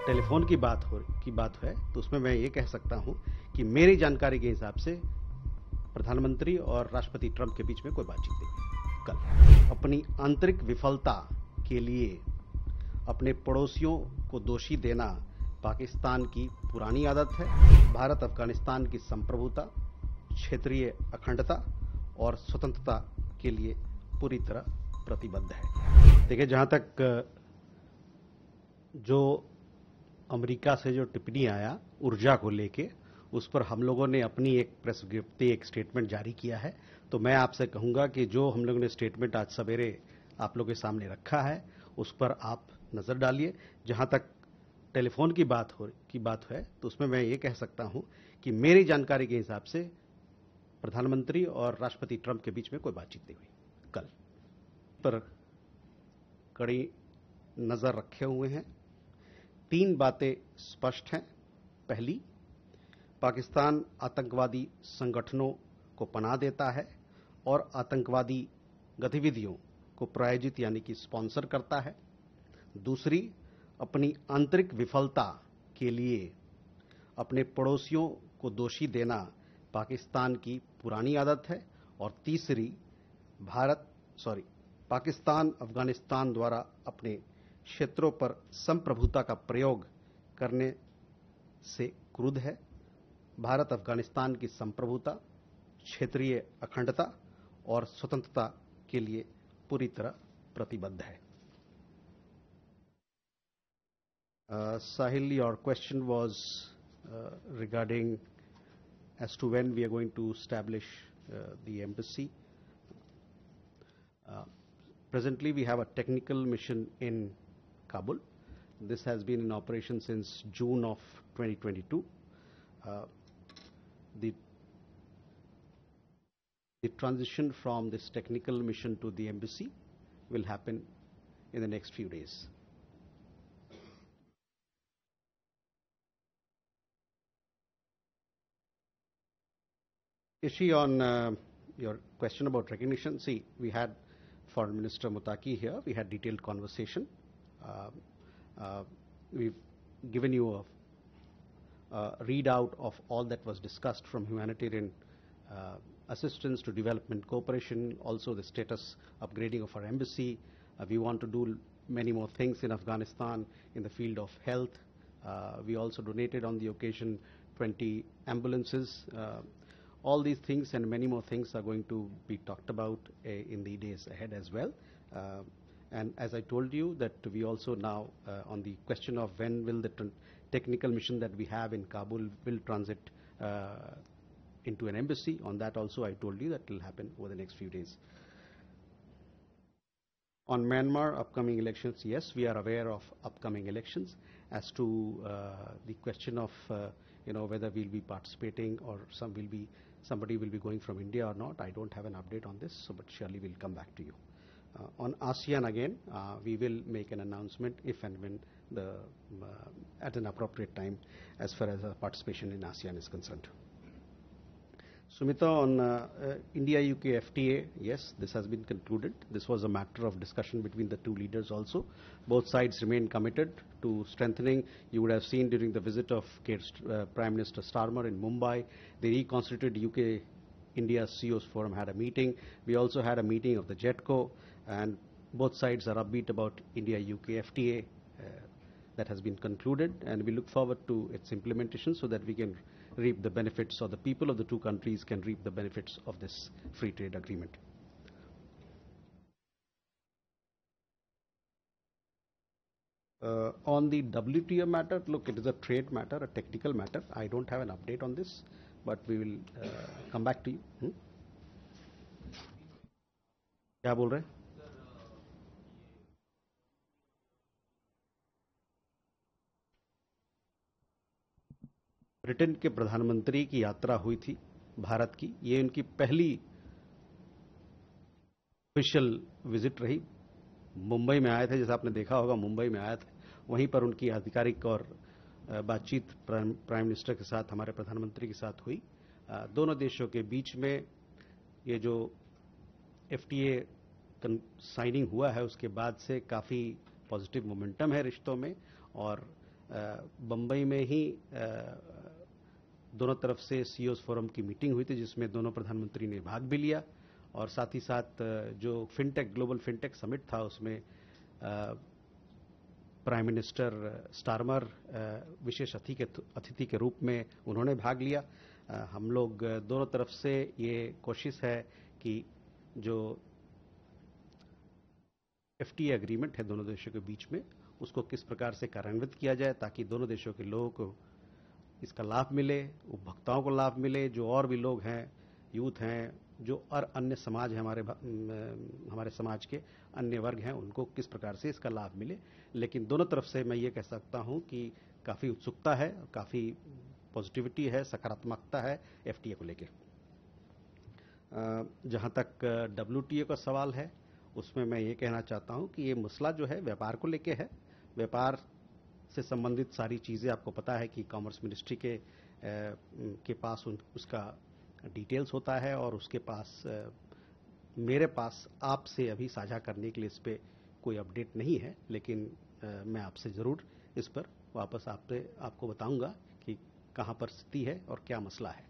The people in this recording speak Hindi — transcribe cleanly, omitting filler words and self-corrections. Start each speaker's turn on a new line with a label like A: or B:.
A: टेलीफोन की बात है तो उसमें मैं ये कह सकता हूं कि मेरी जानकारी के हिसाब से प्रधानमंत्री और राष्ट्रपति ट्रंप के बीच में कोई बातचीत नहीं हुई कल। अपनी आंतरिक विफलता के लिए अपने पड़ोसियों को दोषी देना पाकिस्तान की पुरानी आदत है। भारत अफगानिस्तान की संप्रभुता, क्षेत्रीय अखंडता और स्वतंत्रता के लिए पूरी तरह प्रतिबद्ध है। देखिए, जहां तक जो अमेरिका से जो टिप्पणी आया ऊर्जा को लेके, उस पर हम लोगों ने अपनी एक प्रेस विज्ञप्ति, एक स्टेटमेंट जारी किया है। तो मैं आपसे कहूंगा कि जो हम लोगों ने स्टेटमेंट आज सवेरे आप लोगों के सामने रखा है, उस पर आप नजर डालिए। जहां तक टेलीफोन की बात है तो उसमें मैं ये कह सकता हूं कि मेरी जानकारी के हिसाब से प्रधानमंत्री और राष्ट्रपति ट्रंप के बीच में कोई बातचीत नहीं हुई कल। पर कड़ी नजर रखे हुए हैं। 3 बातें स्पष्ट हैं। पहली, पाकिस्तान आतंकवादी संगठनों को पनाह देता है और आतंकवादी गतिविधियों को प्रायोजित यानी कि स्पॉन्सर करता है। दूसरी, अपनी आंतरिक विफलता के लिए अपने पड़ोसियों को दोषी देना पाकिस्तान की पुरानी आदत है। और तीसरी, पाकिस्तान अफगानिस्तान द्वारा अपने क्षेत्रों पर संप्रभुता का प्रयोग करने से क्रुद्ध है। भारत अफगानिस्तान की संप्रभुता, क्षेत्रीय अखंडता और स्वतंत्रता के लिए पूरी तरह प्रतिबद्ध है। Sahil, your question was regarding as to when we are going to establish the embassy. Presently, we have a technical mission in Kabul. This has been in operation since June of 2022. The transition from this technical mission to the embassy will happen in the next few days. Ishi, on your question about recognition, see, we had Foreign Minister Mutaki here. We had detailed conversation. We've given you a readout of all that was discussed, from humanitarian assistance to development cooperation, also the status upgrading of our embassy. We want to do many more things in Afghanistan in the field of health. We also donated on the occasion 20 ambulances. All these things and many more things are going to be talked about in the days ahead as well. And as I told you, that we also now on the question of when will the technical mission that we have in Kabul will transit into an embassy, on that also I told you that will happen over the next few days. On Myanmar upcoming elections, yes, we are aware of upcoming elections. As to the question of whether we'll be participating or somebody will be going from India or not, I don't have an update on this, but surely we'll come back to you. On ASEAN again, we will make an announcement if and when at an appropriate time as far as participation in ASEAN is concerned. Sumita, on India-UK FTA, yes, this has been concluded. This was a matter of discussion between the two leaders also. Both sides remain committed to strengthening. You would have seen during the visit of Prime Minister Starmer in Mumbai, the reconstituted UK-India CEOs Forum had a meeting. We also had a meeting of the JETCO, and both sides are upbeat about India-UK FTA that has been concluded, and we look forward to its implementation so that we can reap the benefits, or the people of the two countries can reap the benefits of this free trade agreement. On the WTO matter, look, it is a trade matter, a technical matter. I don't have an update on this, but we will come back to you. क्या बोल रहे हैं? ब्रिटेन के प्रधानमंत्री की यात्रा हुई थी भारत की। ये उनकी पहली ऑफिशियल विजिट रही। मुंबई में आए थे, जैसा आपने देखा होगा, मुंबई में आए थे। वहीं पर उनकी आधिकारिक और बातचीत प्राइम मिनिस्टर के साथ, हमारे प्रधानमंत्री के साथ हुई। दोनों देशों के बीच में ये जो FTA साइनिंग हुआ है, उसके बाद से काफ़ी पॉजिटिव मोमेंटम है रिश्तों में, और बम्बई में ही दोनों तरफ से सीईओज फोरम की मीटिंग हुई थी, जिसमें दोनों प्रधानमंत्री ने भाग भी लिया। और साथ ही साथ जो फिनटेक ग्लोबल फिनटेक समिट था, उसमें प्राइम मिनिस्टर स्टारमर विशेष अतिथि के रूप में उन्होंने भाग लिया। हम लोग दोनों तरफ से ये कोशिश है कि जो एफटीए एग्रीमेंट है दोनों देशों के बीच में, उसको किस प्रकार से कार्यान्वित किया जाए ताकि दोनों देशों के लोगों को इसका लाभ मिले, उपभोक्ताओं को लाभ मिले, जो और भी लोग हैं, यूथ हैं, जो और अन्य समाज है, हमारे समाज के अन्य वर्ग हैं, उनको किस प्रकार से इसका लाभ मिले। लेकिन दोनों तरफ से मैं ये कह सकता हूं कि काफ़ी उत्सुकता है, काफ़ी पॉजिटिविटी है, सकारात्मकता है एफटीए को लेके। जहां तक डब्ल्यूटीओ का सवाल है, उसमें मैं ये कहना चाहता हूं कि ये मसला जो है व्यापार को लेके है। व्यापार से संबंधित सारी चीज़ें आपको पता है कि कॉमर्स मिनिस्ट्री के पास उसका डिटेल्स होता है, और उसके पास मेरे पास आपसे अभी साझा करने के लिए इस पर कोई अपडेट नहीं है। लेकिन मैं आपसे ज़रूर इस पर वापस आपको बताऊंगा कि कहाँ पर स्थिति है और क्या मसला है।